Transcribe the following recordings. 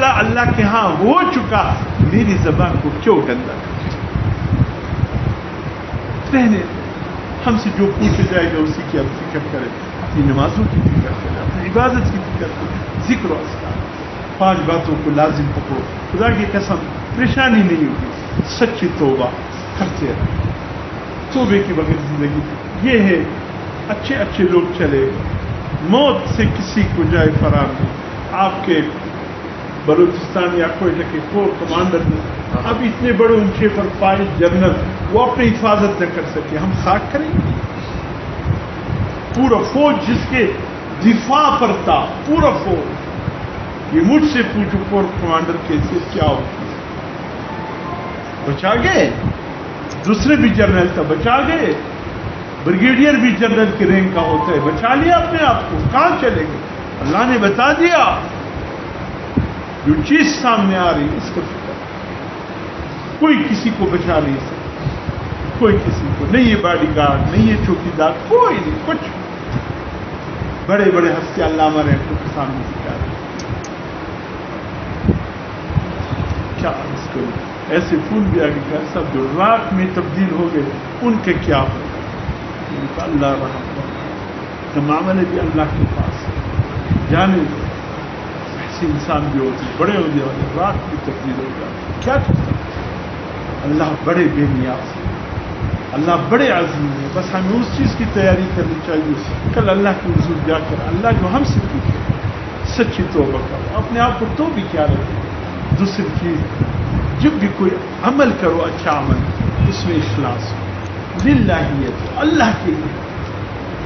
مسئلہ اللہ کے ہاں ہو چکا، میری زبان کو کیوں گندا رہنے؟ ہم سے جو پوچھا جائے گا اسی کی آپ فکر کریں، اپنی نمازوں کی فکر کریں، اپنی عبادت کی فکر کریں، ذکر و اذکار، 5 باتوں کو لازم پکڑو، خدا کی قسم پریشانی نہیں ہوگی، سچی توبہ کرتے رہو، توبے کی بغیر زندگی یہ ہے۔ اچھے اچھے لوگ چلے، موت سے کسی کو جائے فرار نہیں۔ آپ کے بلوچستان یا کوئٹہ کے کور کمانڈر نے اب اتنے بڑے اونچے پر پائے جنرل، وہ اپنی حفاظت نہ کر سکے، ہم خاک کریں گے؟ پورا فوج جس کے دفاع پر تھا، پورا فوج، یہ مجھ سے پوچھو کور کمانڈر کیسے کیا ہوتی ہے؟ بچا گئے؟ دوسرے بھی جنرل تھا، بچا گئے؟ بریگیڈیئر بھی جنرل کی رینک کا ہوتا ہے، بچا لیا اپنے آپ کو؟ کہاں چلے گئے؟ اللہ نے بتا دیا، جو چیز سامنے آ رہی اس کو فکر، کوئی کسی کو بچا نہیں سکتا، کوئی کسی کو نہیں، یہ باڈی گارڈ نہیں، یہ چوکیدار، کوئی نہیں، کچھ بڑے بڑے ہستی علامہ رحمتوں کے سامنے سکھا رہے کیا اس کو ایسے پھول بھی آگے کیا سب جو راک میں تبدیل ہو گئے ان کے کیا ہو؟ اللہ رحم معاملے بھی اللہ کے پاس جانے دو، ایسے انسان بھی ہوتے بڑے ہو جائے راک بھی تبدیل ہو جائے، کیا کر سکتے؟ اللہ بڑے بے نیاز ہے، اللہ بڑے عظیم ہے، بس ہمیں اس چیز کی تیاری کرنی چاہیے، کل اللہ کے حضور جا کر اللہ جو ہم سے پوچھے سچی توبہ کرو، اپنے آپ کو تو بھی کیا رکھے۔ دوسری چیز، جب بھی کوئی عمل کرو اچھا عمل، اس میں اخلاص ہو، للہیت، اللہ کے لیے،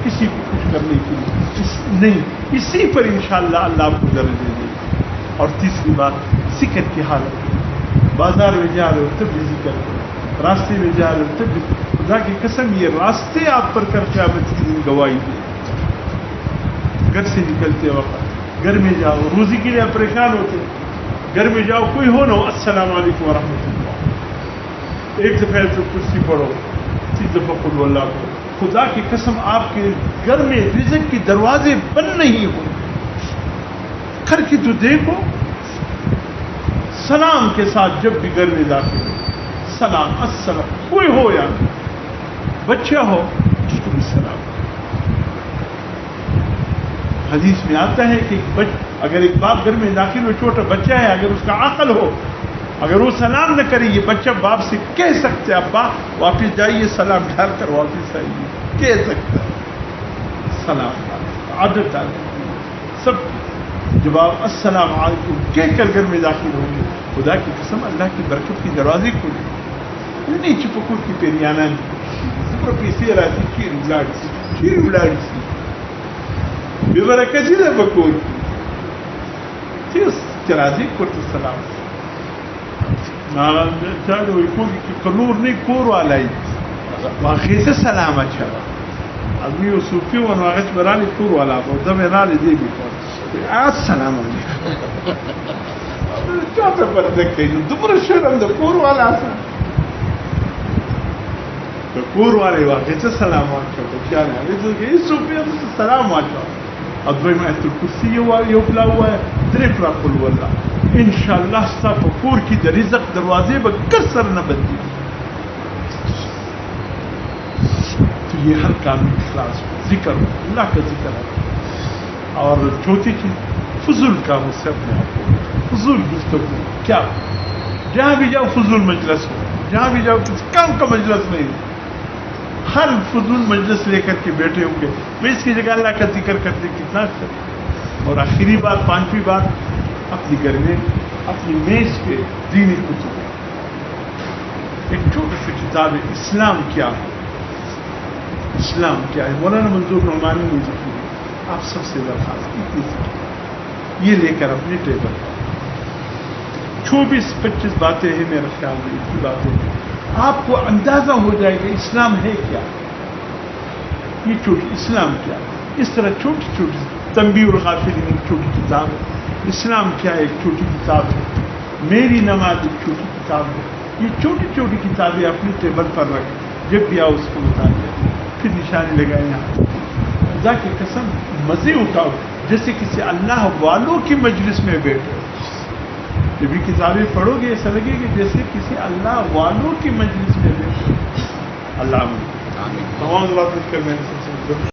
کسی کو کچھ کرنے کے لیے نہیں، اسی پر انشاءاللہ اللہ آپ کو درجے دے دے گا۔ اور تیسری بات، ذکر کی حالت، بازار میں جا رہے ہو تب بھی ذکر کرو، راستے میں جا رہے ہو تب بھی، خدا کی قسم یہ راستے آپ پر کر قیامت کے دن گواہی دے۔ گھر سے نکلتے وقت، گھر میں جاؤ، روزی کے لیے آپ پریشان ہوتے، گھر میں جاؤ، کوئی ہو نہ ہو، السلام علیکم ورحمۃ اللہ، ایک دفعہ تو کرسی پڑھو، 30 دفعہ قل اللہ پڑھو، خدا کی قسم آپ کے گھر میں رزق کی دروازے بند نہیں ہوں، کر کے تو دیکھو، سلام کے ساتھ جب بھی گھر میں داخل ہو، سلام، السلام، کوئی ہو یا بچہ ہو اس کو بھی سلام۔ حدیث میں آتا ہے کہ اگر ایک باپ گھر میں داخل ہو، چھوٹا بچہ ہے، اگر اس کا عقل ہو، اگر وہ سلام نہ کرے، یہ بچہ باپ سے کہہ سکتے ابا واپس جائیے، سلام ڈال کر واپس آئیے، کہہ سکتا ہے سلام، عادت آ جاتی ہے سب کی۔ جب آپ السلام علیکم کہہ کر گھر میں داخل ہوں گے، خدا کی قسم اللہ کی برکت کی دروازے کھولے، نہیں چپکو کی پیریانا پیسی راتی کھیر الاڑی سی بے برکتی نہ بکور کی چرازی کرتے سلام کنور نہیں کور والا واقعی سے سلام اچھا آدمی وہ صوفی و نواغش برانی کور والا بہت میں نہ لے دے بھی آج سلام علیکم چاہتا پر دیکھتے ہیں دوبارہ شرم دا کور والا تو کور والے واقعی سے سلام اچھا کیا نہیں اس صوفی سے سلام اچھا اب بھائی میں تو کرسی یہ اپلا ہوا ہے تریف راک اللہ انشاءاللہ ستا فکور کی رزق دروازے بگر سر نہ بندی تو یہ ہر کام میں اخلاص ذکر اللہ کا ذکر ہے۔ اور چوتھی چیز فضول کام سے اپنے آپ کو فضول گفتگو کیا جہاں بھی جاؤ فضول مجلس ہو، جہاں بھی جاؤ کسی کام کا مجلس نہیں، ہر فضول مجلس لے کر کے بیٹھے ہوں گے، میں اس کی جگہ اللہ کا ذکر کرتے کتنا اچھا۔ اور آخری بات، 5ویں بات، اپنی گھر میں اپنی میز پہ دینی کتب، ایک چھوٹی سی کتاب ہے اسلام کیا ہے، اسلام کیا ہے، مولانا منظور نعمانی نے لکھی ہے، آپ سب سے درخواست اتنی سی یہ لے کر اپنے ٹیبل پر 24-25 باتیں ہیں میرے خیال میں، اتنی باتیں آپ کو اندازہ ہو جائے گا اسلام ہے کیا، یہ چھوٹی اسلام کیا ہے، اس طرح چھوٹی چھوٹی تنبیہ الغافلین ایک چھوٹی کتاب ہے، اسلام کیا ہے ایک چھوٹی کتاب ہے، میری نماز ایک چھوٹی کتاب ہے، یہ چھوٹی چھوٹی کتابیں اپنی ٹیبل پر رکھ، جب بھی آؤ اس کو مطالعہ پھر نشانی لگائیں یہاں، خدا کی قسم مزے اٹھاؤ جیسے کسی اللہ والوں کی مجلس میں بیٹھے، جب بھی کتابیں پڑھو گے ایسا لگے کہ جیسے کسی اللہ والوں کی مجلس میں بیٹھے. اللہ تمام بات کر میں نے